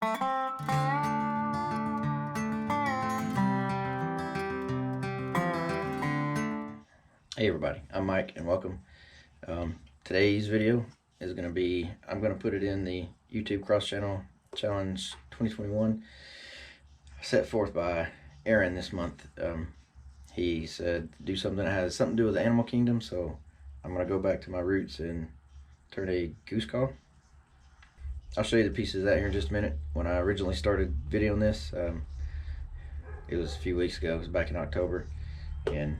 Hey everybody, I'm Mike and welcome. Today's video is going to be, I'm going to put it in the YouTube Cross Channel Challenge 2021 set forth by Ahron this month. He said do something that has something to do with the animal kingdom, so I'm going to go back to my roots and turn a goose call. I'll show you the pieces of that here in just a minute. When I originally started videoing this, it was a few weeks ago, it was back in October, and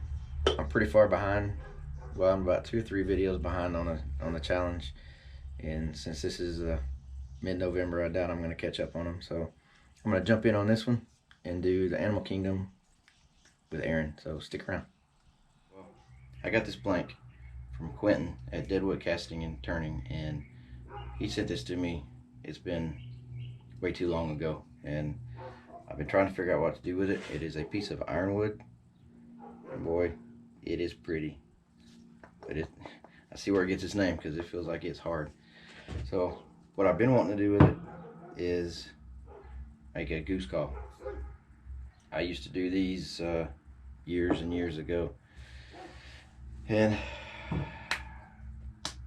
I'm pretty far behind. Well, I'm about 2 or 3 videos behind on the challenge, and since this is mid-November, I doubt I'm going to catch up on them. So I'm going to jump in on this one and do the animal kingdom with Ahron. So stick around. I got this blank from Quentin at Deadwood Casting and Turning, and he sent this to me. It's been way too long ago, and I've been trying to figure out what to do with it. It is a piece of ironwood, and boy, it is pretty, but I see where it gets its name because it feels like it's hard. So what I've been wanting to do with it is make a goose call. I used to do these years and years ago, and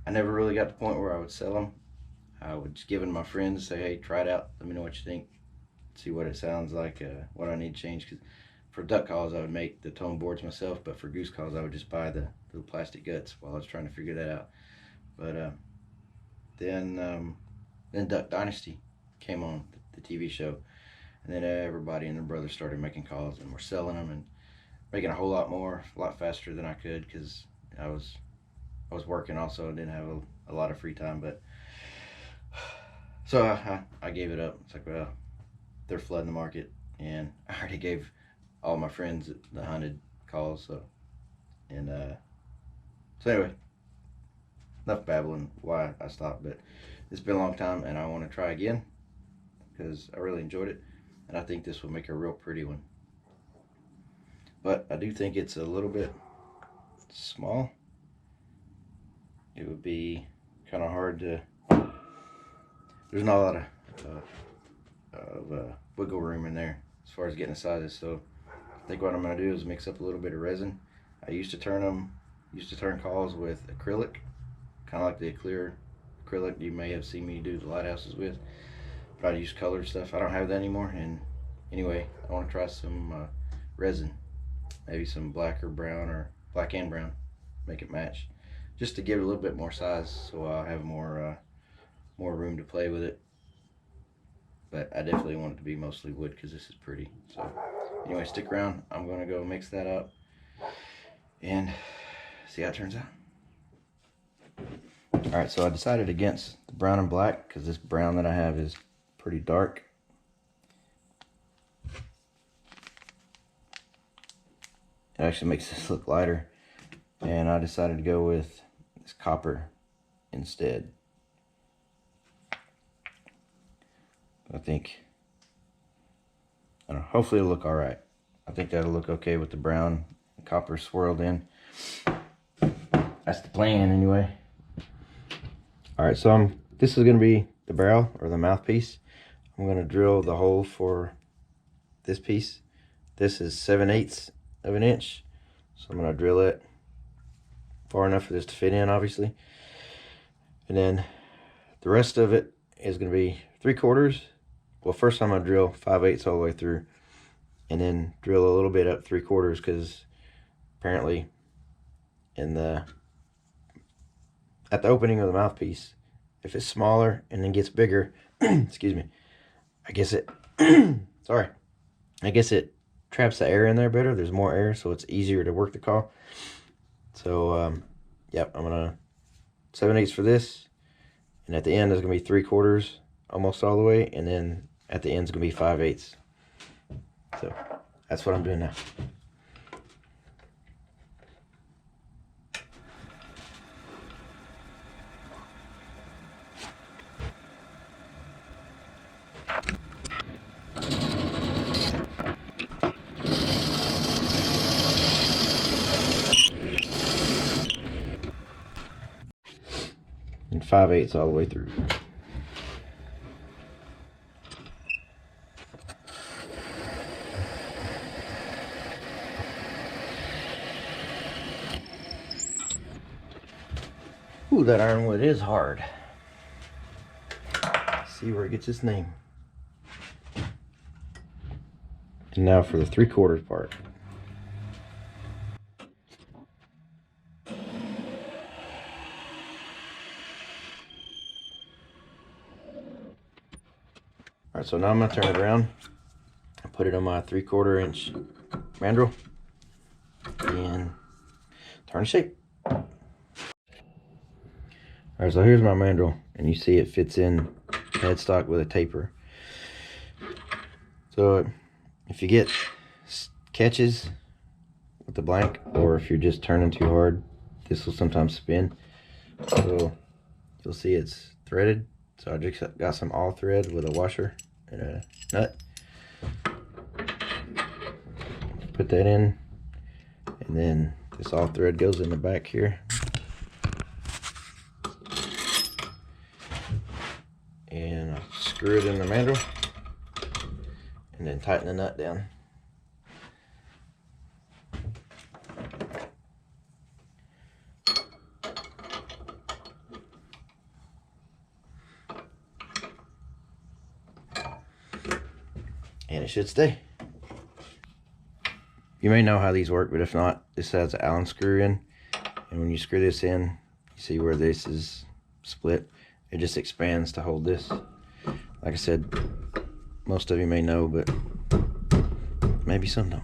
I never really got to the point where I would sell them. I would just give them to my friends, say, hey, try it out, let me know what you think, see what it sounds like, what I need to change. Because for duck calls, I would make the tone boards myself, but for goose calls, I would just buy the little plastic guts while I was trying to figure that out. But then Duck Dynasty came on, the TV show, and then everybody and their brothers started making calls, and we're selling them and making a whole lot more, a lot faster than I could, because I was working also and didn't have a lot of free time. But so I gave it up. It's like, well, they're flooding the market, and I already gave all my friends that hunted calls. So anyway, enough babbling why I stopped. But it's been a long time, and I want to try again because I really enjoyed it, and I think this will make a real pretty one. But I do think it's a little bit small. It would be kind of hard to, there's not a lot of wiggle room in there as far as getting the sizes. So I think what I'm going to do is mix up a little bit of resin. I used to turn calls with acrylic, kind of like the clear acrylic you may have seen me do the lighthouses with, but I use colored stuff. I don't have that anymore. And anyway, I want to try some resin, maybe some black or brown, or black and brown, make it match, just to give it a little bit more size, so I'll have more room to play with it. But I definitely want it to be mostly wood because this is pretty. So anyway, stick around. I'm going to go mix that up and see how it turns out. Alright, so I decided against the brown and black because this brown that I have is pretty dark. It actually makes this look lighter, and I decided to go with this copper instead. I think, I don't know, hopefully it'll look alright. I think that'll look okay with the brown and copper swirled in. That's the plan anyway. Alright, so this is going to be the barrel, or the mouthpiece. I'm going to drill the hole for this piece. This is 7/8 of an inch, so I'm going to drill it far enough for this to fit in, obviously. And then the rest of it is going to be 3/4. Well, first I'm going to drill 5/8 all the way through, and then drill a little bit up 3/4, because apparently at the opening of the mouthpiece, if it's smaller and then gets bigger, excuse me, I guess it I guess it traps the air in there better. There's more air, so it's easier to work the call. So yep, I'm gonna 7/8 for this, and at the end there's gonna be 3/4 almost all the way, and then at the end it's gonna be 5/8. So that's what I'm doing now. And 5/8 all the way through. Ooh, that ironwood is hard. See where it gets its name. And now for the 3/4 part. Alright, so now I'm going to turn it around. I put it on my 3/4 inch mandrel and turn the shape. Alright, so here's my mandrel, and you see it fits in headstock with a taper. So if you get catches with the blank, or if you're just turning too hard, this will sometimes spin. So you'll see it's threaded. So I just got some all thread with a washer and a nut. Put that in, and then this all thread goes in the back here. And I'll screw it in the mandrel and then tighten the nut down. And it should stay. You may know how these work, but if not, this has an Allen screw in, and when you screw this in, you see where this is split. It just expands to hold this. Like I said, most of you may know, but maybe some don't.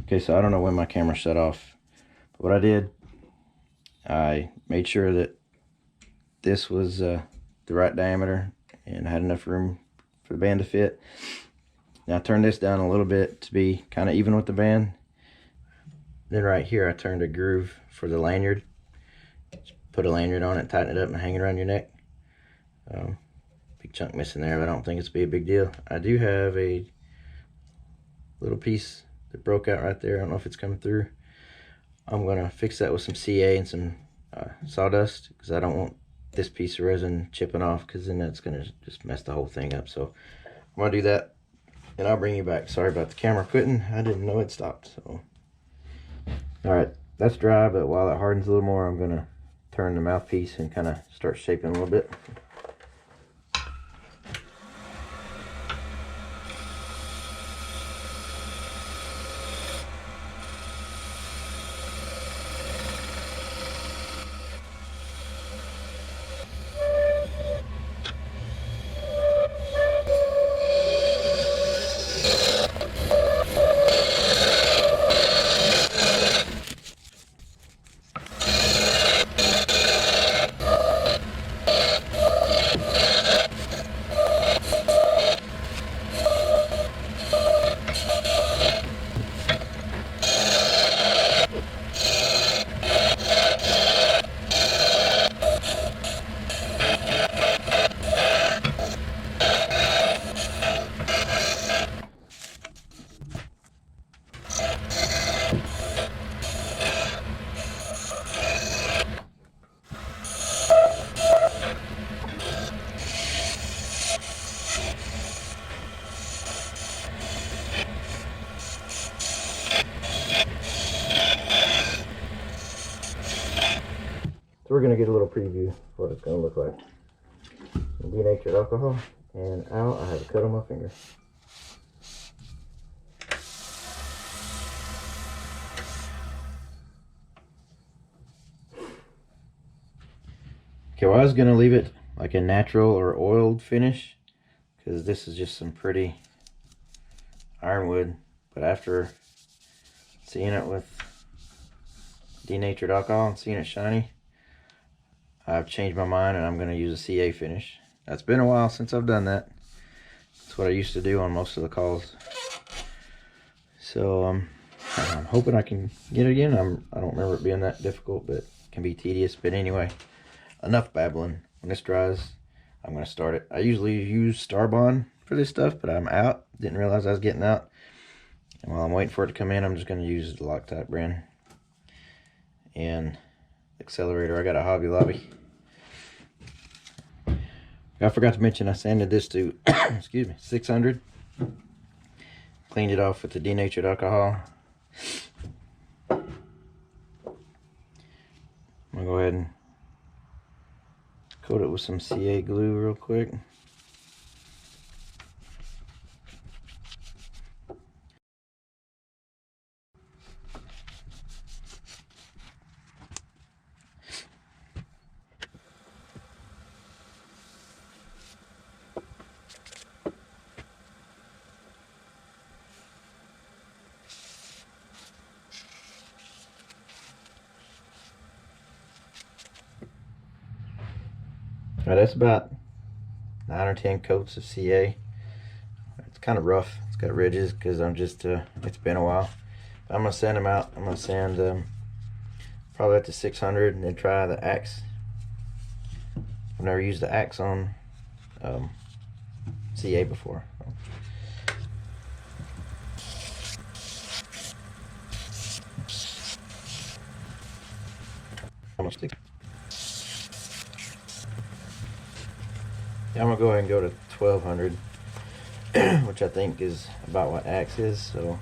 Okay, so I don't know when my camera shut off, but what I did, I made sure that this was the right diameter and had enough room for the band to fit. Now I turned this down a little bit to be kind of even with the band. Then right here I turned a groove for the lanyard. Just put a lanyard on it, tighten it up, and hang it around your neck. Big chunk missing there, but I don't think it's be a big deal. I do have a little piece that broke out right there. I don't know if it's coming through. I'm gonna fix that with some CA and some sawdust, because I don't want this piece of resin chipping off, because then that's gonna just mess the whole thing up. So I'm gonna do that and I'll bring you back. Sorry about the camera quitting. I didn't know it stopped. So all right, that's dry, but while it hardens a little more, I'm gonna turn the mouthpiece and kind of start shaping a little bit. So we're going to get a little preview of what it's going to look like. Denatured alcohol, and ow, I have a cut on my finger. Okay, well, I was gonna leave it like a natural or oiled finish, because this is just some pretty ironwood, but after seeing it with denatured alcohol and seeing it shiny, I've changed my mind and I'm going to use a CA finish. That's been a while since I've done that. That's what I used to do on most of the calls. So I'm hoping I can get it again. I don't remember it being that difficult, but it can be tedious. But anyway, enough babbling. When this dries, I'm going to start it. I usually use Starbond for this stuff, but I'm out. Didn't realize I was getting out. And while I'm waiting for it to come in, I'm just going to use the Loctite brand. And accelerator, I got a Hobby Lobby. I forgot to mention I sanded this to excuse me, 600. Cleaned it off with the denatured alcohol. I'm gonna go ahead and coat it with some CA glue real quick. Alright, that's about 9 or 10 coats of CA. It's kind of rough. It's got ridges because I'm just, it's been a while. I'm going to sand them out. I'm going to sand probably up to 600 and then try the axe. I've never used the axe on CA before. Yeah, I'm gonna go ahead and go to 1200, which I think is about what axe is. So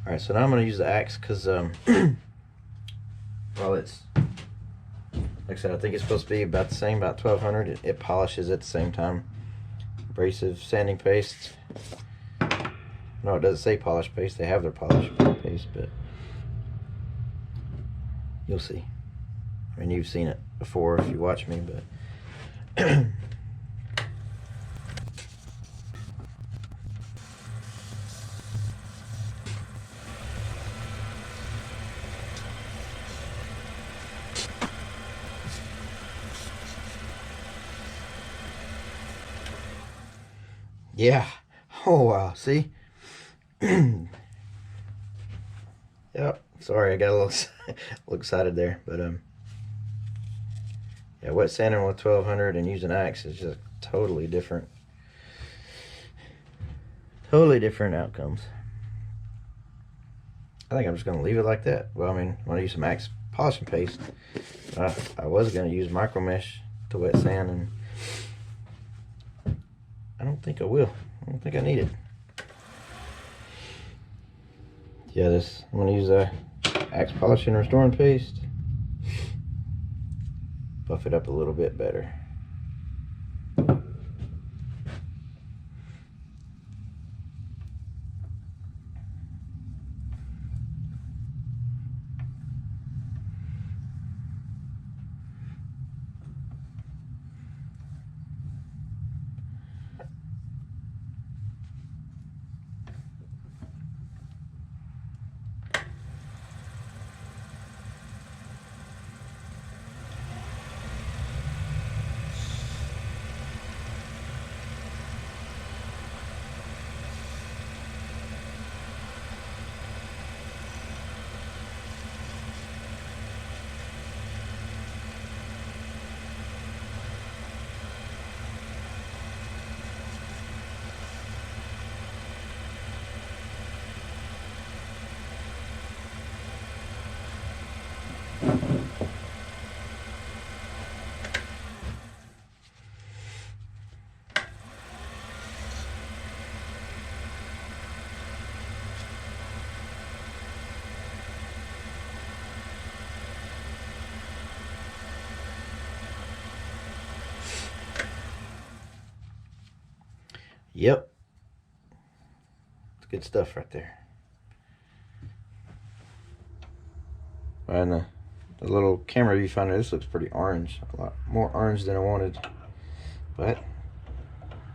all right, so now I'm gonna use the axe because well, it's like I said, I think it's supposed to be about the same, about 1200. It polishes at the same time. Abrasive sanding paste. No, it doesn't say polish paste. They have their polish paste, but you'll see. I mean, you've seen it before if you watch me, but yeah. Oh wow, see? Yep. Sorry, I got a little excited there, but yeah, wet sanding with 1200 and using axe is just totally different. Totally different outcomes. I think I'm just gonna leave it like that. Well, I mean, I'm gonna use some axe polishing paste. I was gonna use micro mesh to wet sand, and I don't think I will. I don't think I need it. Yeah, I'm gonna use a axe polishing restoring paste. Buff it up a little bit better. Yep. It's good stuff right there. And the little camera viewfinder, this looks pretty orange, a lot more orange than I wanted, but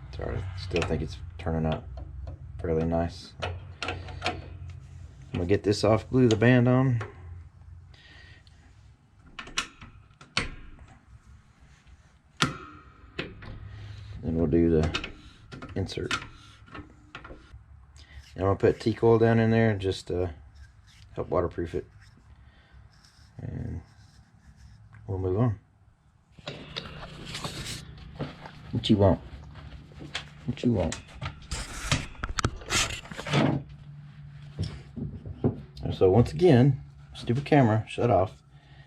it's alright. I still think it's turning out fairly nice. I'm gonna get this off, glue the band on. Then we'll do the insert. And I'm gonna put teak oil down in there just to help waterproof it. And we'll move on. What you want? What you want? So once again, stupid camera shut off,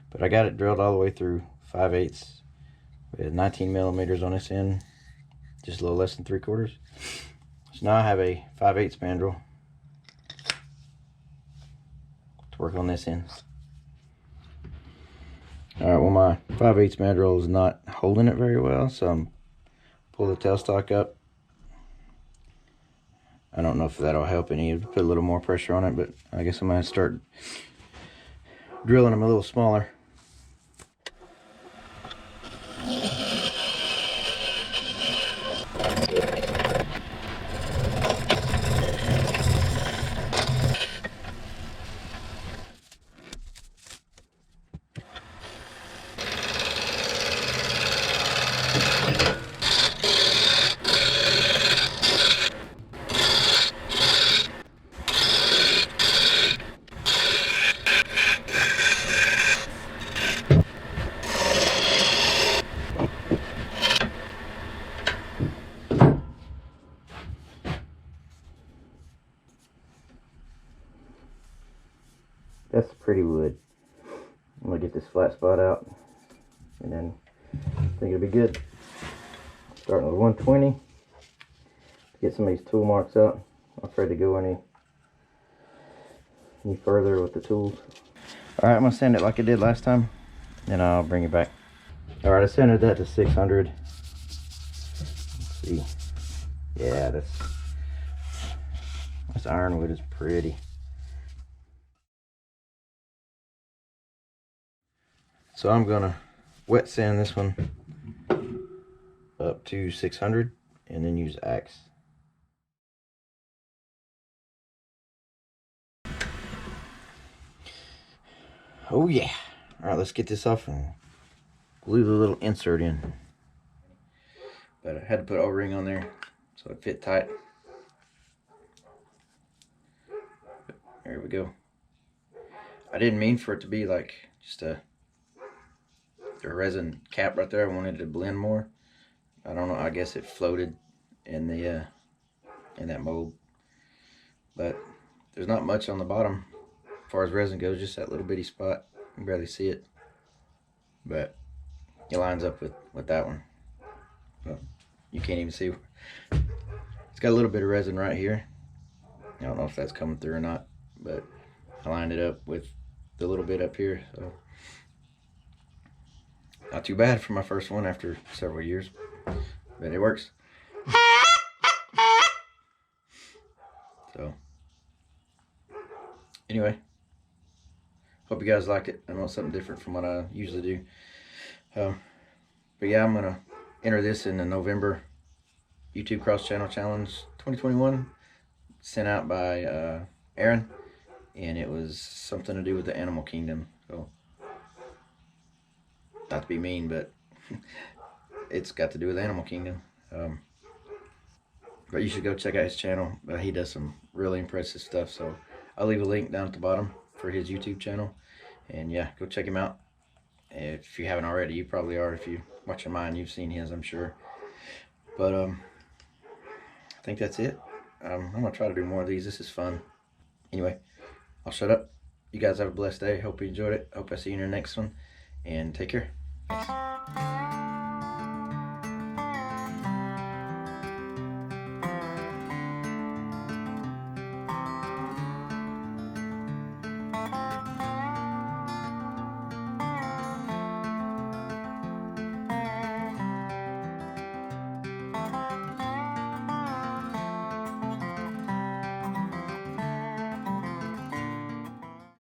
but I got it drilled all the way through 5/8 with 19 millimeters on this end, just a little less than 3/4. So now I have a 5/8 mandrel to work on this end. Alright, well my 5/8 mandrel is not holding it very well, so I'm pull the tailstock up. I don't know if that'll help any, put a little more pressure on it, but I guess I'm going to start drilling them a little smaller. That's pretty wood. I'm gonna get this flat spot out, and then I think it'll be good. Starting with 120. Get some of these tool marks out. I'm not afraid to go any further with the tools. All right, I'm gonna sand it like I did last time, and I'll bring it back. All right, I sanded that to 600. Let's see. Yeah, this ironwood is pretty. So I'm gonna wet sand this one up to 600 and then use axe. Oh yeah. All right, let's get this off and glue the little insert in. But I had to put O-ring on there so it fit tight. There we go. I didn't mean for it to be like just a resin cap right there. I wanted it to blend more. I don't know, I guess it floated in the in that mold. But there's not much on the bottom as far as resin goes, just that little bitty spot. You can barely see it. But it lines up with that one. Well, you can't even see. It's got a little bit of resin right here. I don't know if that's coming through or not, but I lined it up with the little bit up here, so not too bad for my first one after several years, but it works. So anyway, hope you guys liked it. I know it's something different from what I usually do. But yeah, I'm gonna enter this in the November YouTube Cross Channel Challenge 2021, sent out by Ahron, and it was something to do with the animal kingdom. So, not to be mean, but it's got to do with the animal kingdom. But you should go check out his channel. He does some really impressive stuff. So I'll leave a link down at the bottom for his YouTube channel. And yeah, go check him out. If you haven't already, you probably are. If you're watching mine, you've seen his, I'm sure. But I think that's it. I'm gonna try to do more of these. This is fun. Anyway, I'll shut up. You guys have a blessed day. Hope you enjoyed it. Hope I see you in the next one. And take care. Thanks.